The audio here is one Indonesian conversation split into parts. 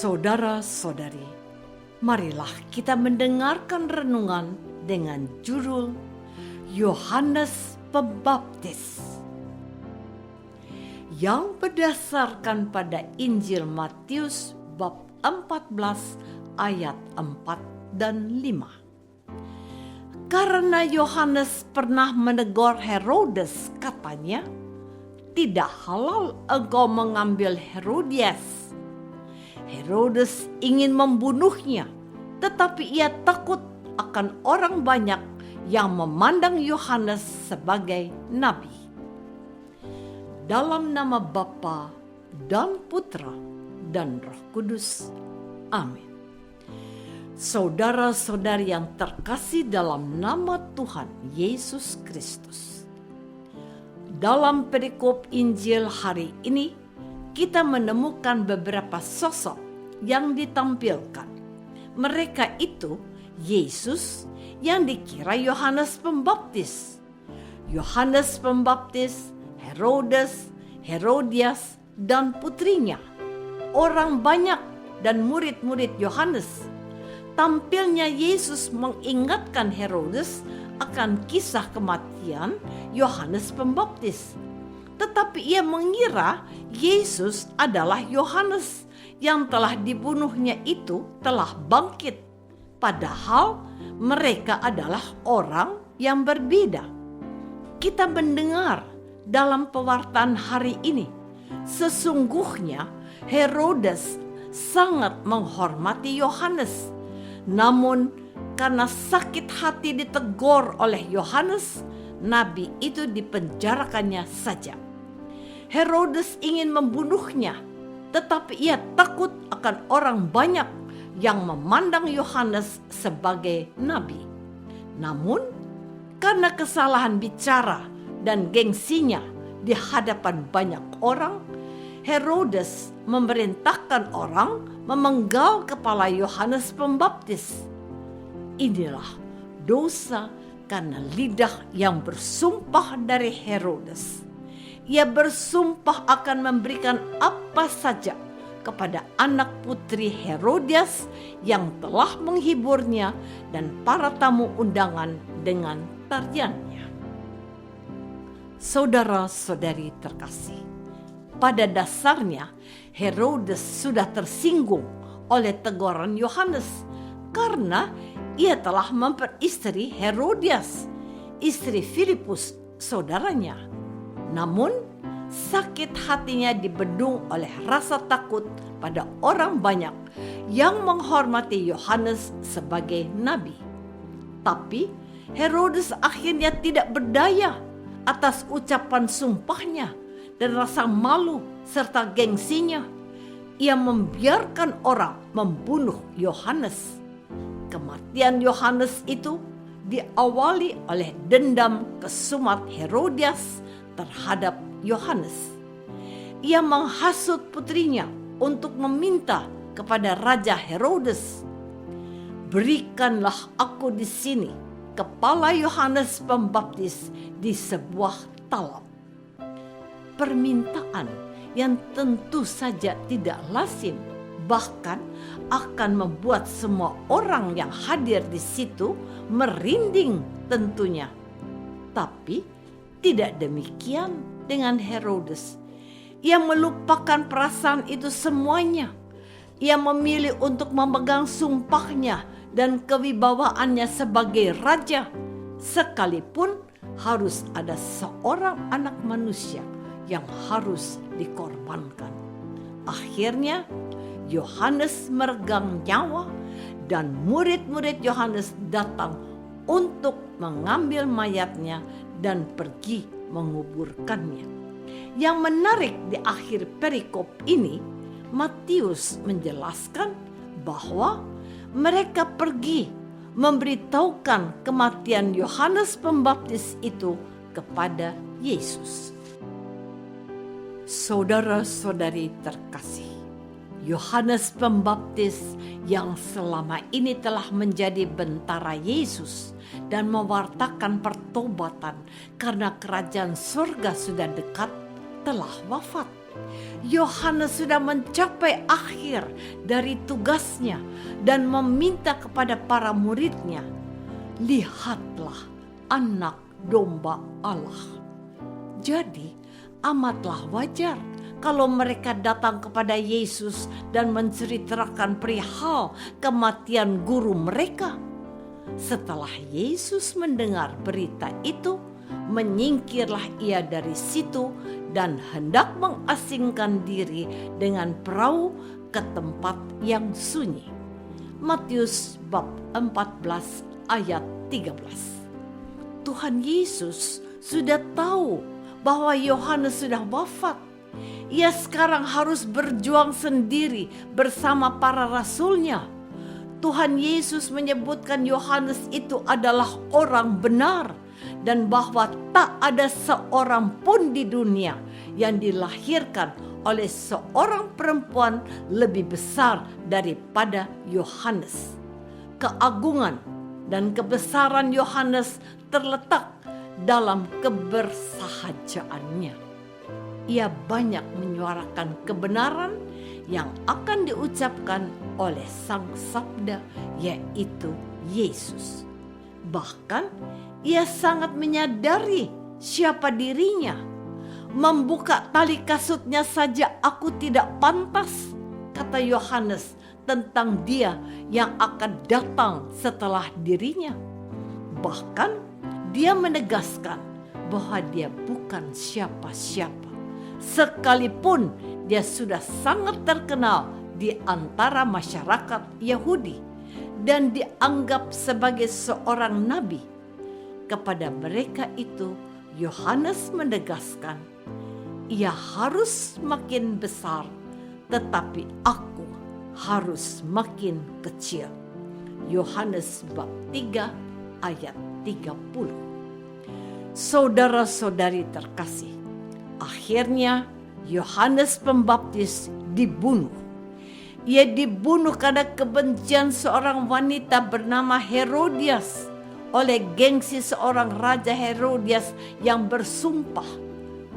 Saudara-saudari, marilah kita mendengarkan renungan dengan judul Yohanes Pembaptis yang berdasarkan pada Injil Matius bab 14 ayat 4 dan 5. Karena Yohanes pernah menegur Herodes, katanya, "Tidak halal engkau mengambil Herodias." Herodes ingin membunuhnya, tetapi ia takut akan orang banyak yang memandang Yohanes sebagai nabi. Dalam nama Bapa dan Putra dan Roh Kudus. Amin. Saudara-saudari yang terkasih dalam nama Tuhan Yesus Kristus. Dalam perikop Injil hari ini, kita menemukan beberapa sosok yang ditampilkan. Mereka itu Yesus yang dikira Yohanes Pembaptis, Yohanes Pembaptis, Herodes, Herodias, dan putrinya, orang banyak dan murid-murid Yohanes. Tampilnya Yesus mengingatkan Herodes akan kisah kematian Yohanes Pembaptis. Tetapi ia mengira Yesus adalah Yohanes yang telah dibunuhnya itu telah bangkit. Padahal mereka adalah orang yang berbeda. Kita mendengar dalam pewartaan hari ini, sesungguhnya Herodes sangat menghormati Yohanes. Namun karena sakit hati ditegur oleh Yohanes, nabi itu dipenjarakannya saja. Herodes ingin membunuhnya, tetapi ia takut akan orang banyak yang memandang Yohanes sebagai nabi. Namun, karena kesalahan bicara dan gengsinya di hadapan banyak orang, Herodes memerintahkan orang memenggal kepala Yohanes Pembaptis. Inilah dosa karena lidah yang bersumpah dari Herodes. Ia bersumpah akan memberikan apa saja kepada anak putri Herodias yang telah menghiburnya dan para tamu undangan dengan tariannya. Saudara-saudari terkasih, pada dasarnya Herodes sudah tersinggung oleh teguran Yohanes karena ia telah memperistri Herodias, istri Filipus, saudaranya. Namun, sakit hatinya dibendung oleh rasa takut pada orang banyak yang menghormati Yohanes sebagai nabi. Tapi, Herodes akhirnya tidak berdaya atas ucapan sumpahnya dan rasa malu serta gengsinya. Ia membiarkan orang membunuh Yohanes. Kematian Yohanes itu diawali oleh dendam kesumat Herodias terhadap Yohanes. Ia menghasut putrinya untuk meminta kepada Raja Herodes, "Berikanlah aku di sini kepala Yohanes Pembaptis di sebuah talam." Permintaan yang tentu saja tidak lazim, bahkan akan membuat semua orang yang hadir di situ merinding tentunya. Tapi tidak demikian dengan Herodes. Ia melupakan perasaan itu semuanya. Ia memilih untuk memegang sumpahnya dan kewibawaannya sebagai raja, sekalipun harus ada seorang anak manusia yang harus dikorbankan. Akhirnya Yohanes meregang nyawa dan murid-murid Yohanes datang untuk mengambil mayatnya dan pergi menguburkannya. Yang menarik di akhir perikop ini, Matius menjelaskan bahwa mereka pergi memberitahukan kematian Yohanes Pembaptis itu kepada Yesus. Saudara-saudari terkasih, Yohanes Pembaptis yang selama ini telah menjadi bentara Yesus dan mewartakan pertobatan karena kerajaan surga sudah dekat, telah wafat. Yohanes sudah mencapai akhir dari tugasnya dan meminta kepada para muridnya, "Lihatlah anak domba Allah." Jadi amatlah wajar kalau mereka datang kepada Yesus dan menceritakan perihal kematian guru mereka. Setelah Yesus mendengar berita itu, menyingkirlah ia dari situ dan hendak mengasingkan diri dengan perahu ke tempat yang sunyi. Matius bab 14 ayat 13. Tuhan Yesus sudah tahu bahwa Yohanes sudah wafat. Ia sekarang harus berjuang sendiri bersama para rasulnya. Tuhan Yesus menyebutkan Yohanes itu adalah orang benar dan bahwa tak ada seorang pun di dunia yang dilahirkan oleh seorang perempuan lebih besar daripada Yohanes. Keagungan dan kebesaran Yohanes terletak dalam kebersahajaannya. Ia banyak menyuarakan kebenaran yang akan diucapkan oleh Sang Sabda, yaitu Yesus. Bahkan ia sangat menyadari siapa dirinya. "Membuka tali kasutnya saja aku tidak pantas," kata Yohanes tentang dia yang akan datang setelah dirinya. Bahkan dia menegaskan bahwa dia bukan siapa-siapa, sekalipun dia sudah sangat terkenal di antara masyarakat Yahudi dan dianggap sebagai seorang nabi. Kepada mereka itu, Yohanes menegaskan, "Ia harus makin besar, tetapi aku harus makin kecil." Yohanes bab 3 ayat 30. Saudara-saudari terkasih, akhirnya Yohanes Pembaptis dibunuh. Ia dibunuh karena kebencian seorang wanita bernama Herodias oleh gengsi seorang Raja Herodias yang bersumpah.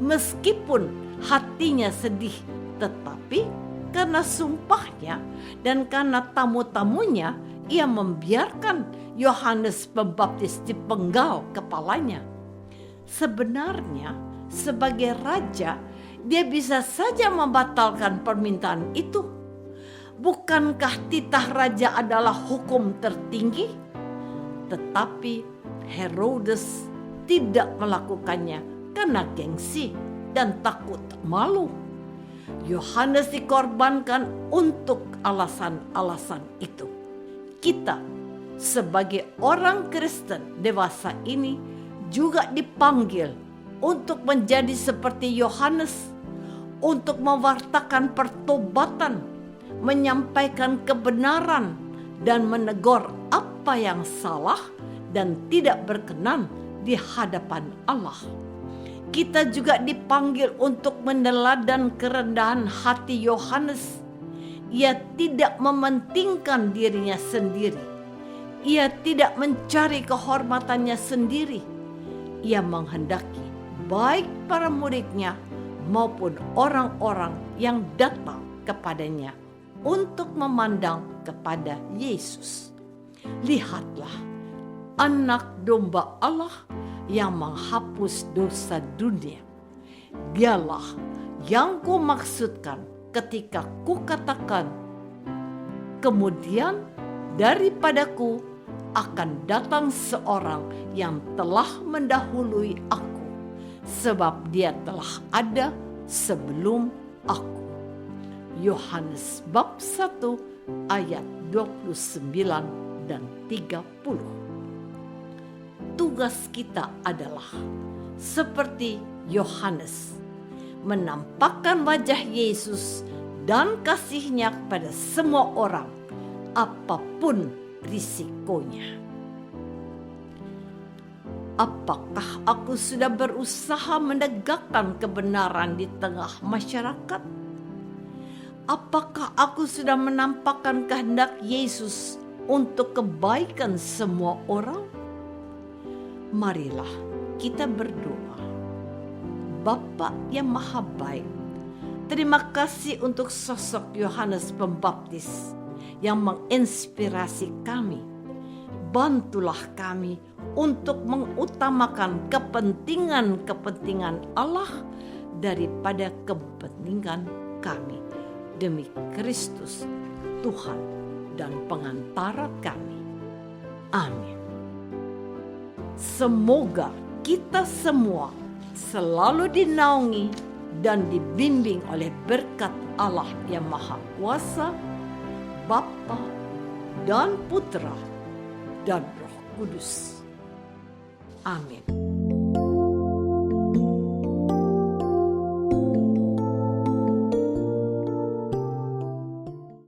Meskipun hatinya sedih, tetapi karena sumpahnya dan karena tamu-tamunya, ia membiarkan Yohanes Pembaptis dipenggal kepalanya. Sebenarnya sebagai raja, dia bisa saja membatalkan permintaan itu. Bukankah titah raja adalah hukum tertinggi? Tetapi Herodes tidak melakukannya karena gengsi dan takut malu. Yohanes dikorbankan untuk alasan-alasan itu. Kita sebagai orang Kristen dewasa ini juga dipanggil untuk menjadi seperti Yohanes, untuk mewartakan pertobatan, menyampaikan kebenaran, dan menegur apa yang salah dan tidak berkenan di hadapan Allah. Kita juga dipanggil untuk meneladan kerendahan hati Yohanes. Ia tidak mementingkan dirinya sendiri. Ia tidak mencari kehormatannya sendiri. Ia menghendaki baik para muridnya maupun orang-orang yang datang kepadanya untuk memandang kepada Yesus. Lihatlah anak domba Allah yang menghapus dosa dunia. Dialah yang kumaksudkan ketika kukatakan, kemudian daripadaku akan datang seorang yang telah mendahului aku, sebab dia telah ada sebelum aku. Yohanes bab 1 ayat 29 dan 30. Tugas kita adalah seperti Yohanes, menampakkan wajah Yesus dan kasih-Nya kepada semua orang, apapun risikonya. Apakah aku sudah berusaha menegakkan kebenaran di tengah masyarakat? Apakah aku sudah menampakkan kehendak Yesus untuk kebaikan semua orang? Marilah kita berdoa. Bapa yang Maha Baik, Terima kasih untuk sosok Yohanes Pembaptis yang menginspirasi kami. Bantulah kami untuk mengutamakan kepentingan-kepentingan Allah daripada kepentingan kami. Demi Kristus, Tuhan dan pengantara kami. Amin. Semoga kita semua selalu dinaungi dan dibimbing oleh berkat Allah yang Maha Kuasa, Bapa dan Putra dan Roh Kudus. Amin.